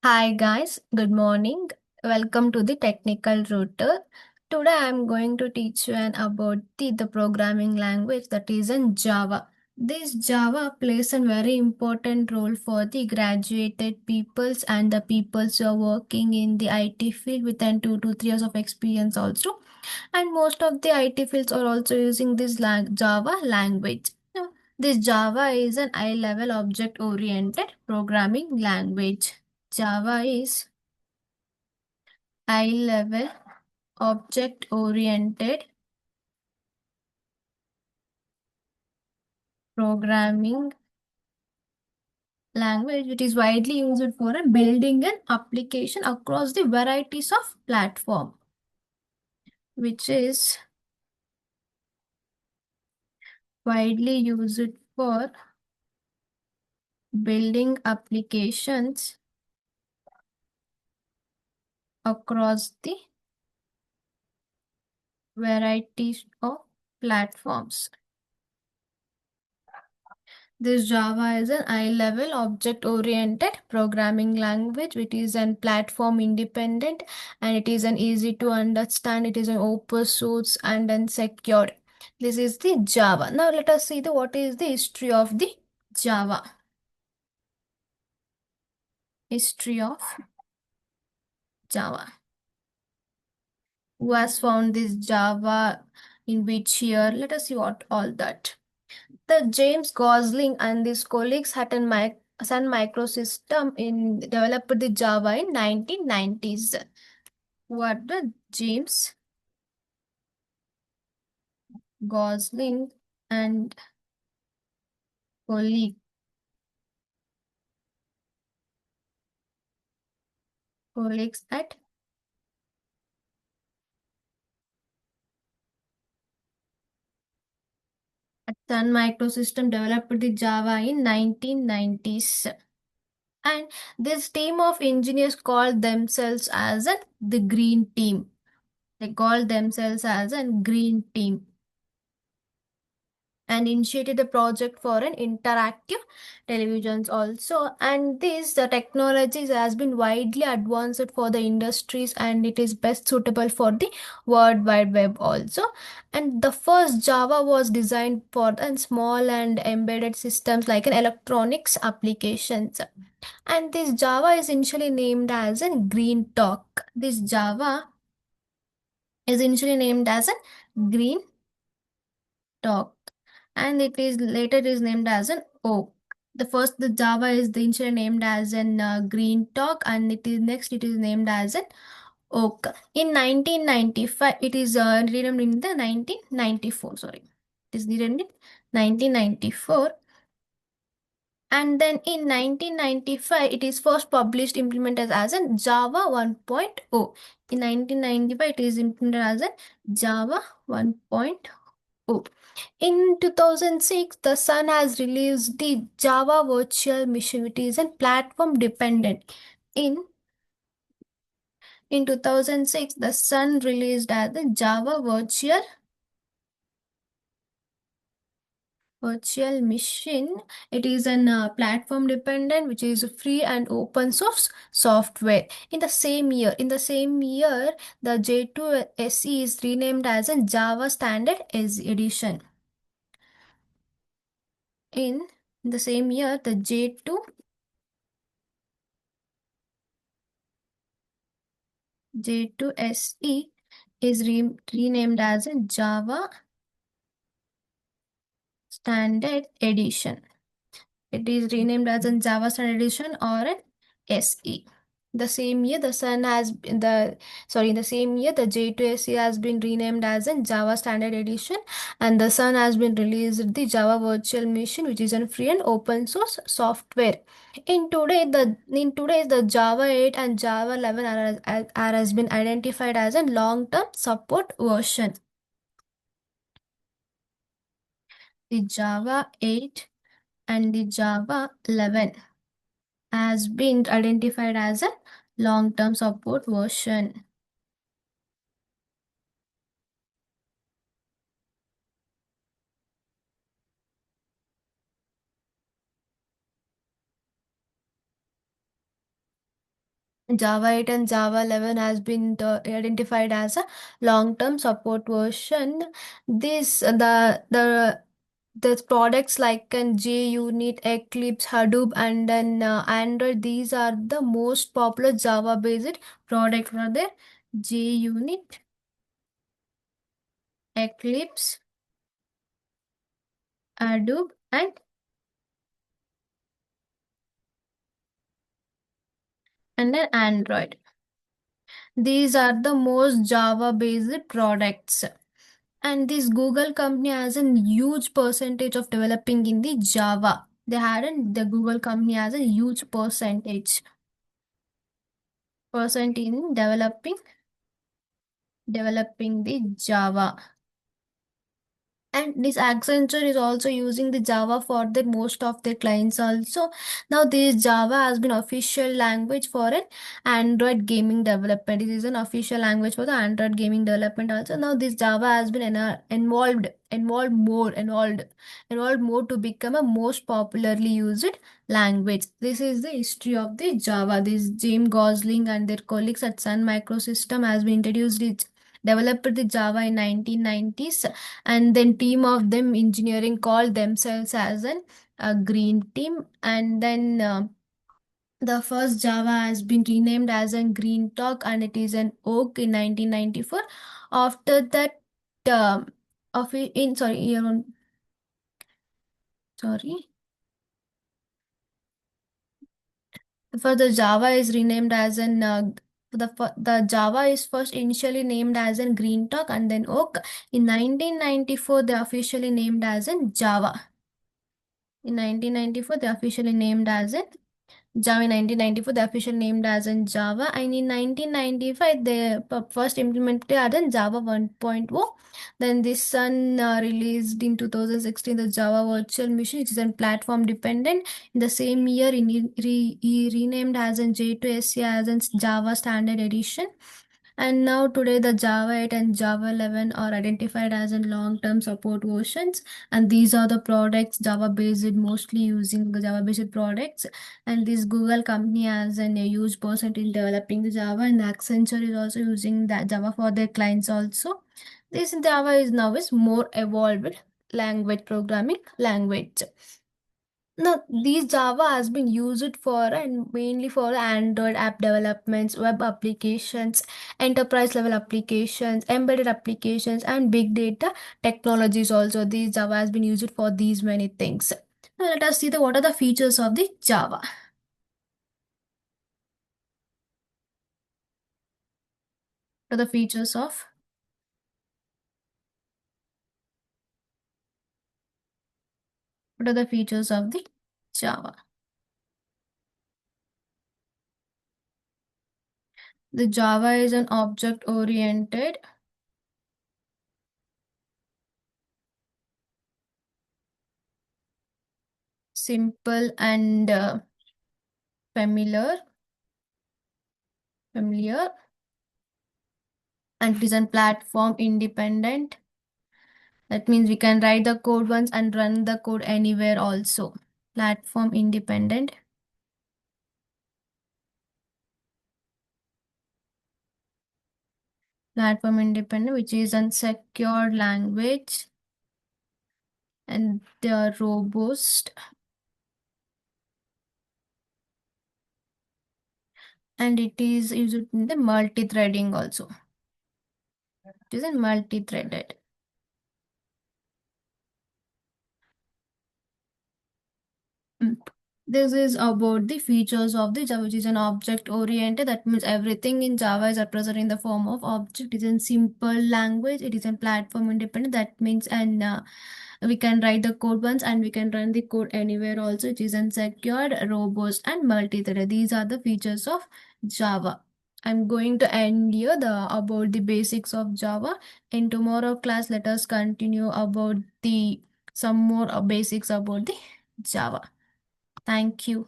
Hi guys, good morning. Welcome to the Technical Router. Today I am going to teach you about the programming language that is in Java. This Java plays a very important role for the graduated peoples and the peoples who are working in the IT field within 2 to 3 years of experience also. And most of the IT fields are also using this Java language. Now, this Java is an high-level object-oriented programming language. Java is high level object oriented programming language which is widely used for building an application across the varieties of platform which is widely used for building applications across the varieties of platforms. This Java is an high-level object-oriented programming language, which is an platform independent and it is an easy to understand. It is an open source and then secured. This is the Java. Now let us see what is the history of the Java. History of Java. Who has found this Java in which year? Let us see what all that. The James Gosling and his colleagues at Sun Microsystem developed the Java in 1990s. What the James Gosling and colleague, colleagues at Sun Microsystem developed the Java in 1990s. And this team of engineers called themselves as the Green Team. They called themselves as a Green Team and initiated the project for an interactive televisions also, and this the technologies has been widely advanced for the industries and it is best suitable for the world wide web also. And the first Java was designed for the small and embedded systems like an electronics applications, and this Java is initially named as a Green Talk. This Java is initially named as a Green Talk, and it is later is named as an oak. The Java is the initially named as an Green Talk, and it is named as an oak. In 1995, it is renamed in the 1994. Sorry, it is renamed in 1994. And then in 1995, it is first published implemented as a Java 1.0. In 1995, it is implemented as a Java 1.0. In 2006, the Sun has released the Java Virtual Machine, which is a platform dependent. In in 2006, the Sun released as the Java Virtual Machine. It is an platform dependent, which is free and open source software. In the same year, the J2 SE is renamed as a Java Standard Edition. In the same year, the J2 SE is renamed as a Java Standard Edition. It is renamed as a Java Standard Edition or an SE. The same year, the Sun has been the sorry. In the same year, the J2SE has been renamed as a Java Standard Edition, and the Sun has been released the Java Virtual Machine, which is a free and open source software. In today's the Java 8 and Java 11 has been identified as a long-term support version. The Java 8 and the Java 11 has been identified as a long-term support version. Java 8 and Java 11 has been identified as a long-term support version. This the products like JUnit, Eclipse, Hadoop, and then Android. These are the most popular Java-based products. Are there JUnit, Eclipse, Hadoop, and then Android. These are the most Java-based products. And this Google company has a huge percentage of developing in the Java. They hadn't the Google company has a huge percent in developing the Java. And this Accenture is also using the Java for the most of their clients also. Now this Java has been official language for an Android gaming development. It is an official language for the Android gaming development also. Now this Java has been involved more to become a most popularly used language. This is the history of the Java. This James Gosling and their colleagues at Sun Microsystem has been introduced it developed the Java in 1990s, and then team of them engineering called themselves as an a green team, and then the first Java has been renamed as a green talk, and it is an oak in 1994. After that, um, of in sorry year on sorry for the Java is renamed as an the Java is first initially named as an green talk and then oak. In 1994 they officially named as an Java. In 1994, they officially named as in Java. In 1994, they officially named as in Java, and in 1995, they first implemented as in Java 1.0. Then this Sun released in 2016 the Java Virtual Machine, which is a platform dependent. In the same year, he renamed as in J2SE as in Java Standard Edition. And now today the Java 8 and Java 11 are identified as in long-term support versions, and these are the products Java based, mostly using the Java based products. And this Google company has a huge percent in developing the Java, and Accenture is also using that Java for their clients also. This Java is now is more evolved language programming language. Now, these Java has been used for and mainly for Android app developments, web applications, enterprise level applications, embedded applications, and big data technologies. Also, these Java has been used for these many things. Now, let us see the what are the features of the Java. What are the features of what are the features of the Java? The Java is an object-oriented, simple, and familiar, familiar, and it is a platform independent. That means we can write the code once and run the code anywhere also. Platform independent. Platform independent, which is a secure language, and they are robust, and it is used in the multi-threading also. It is a multi-threaded. Mm. This is about the features of the Java, which is an object oriented. That means everything in Java is represented in the form of object. It is in simple language. It is a platform independent. That means and we can write the code once and we can run the code anywhere also. It is unsecured, robust, and multi-threaded. These are the features of Java. I'm going to end here the about the basics of Java. In tomorrow class, let us continue about the some more basics about the Java. Thank you.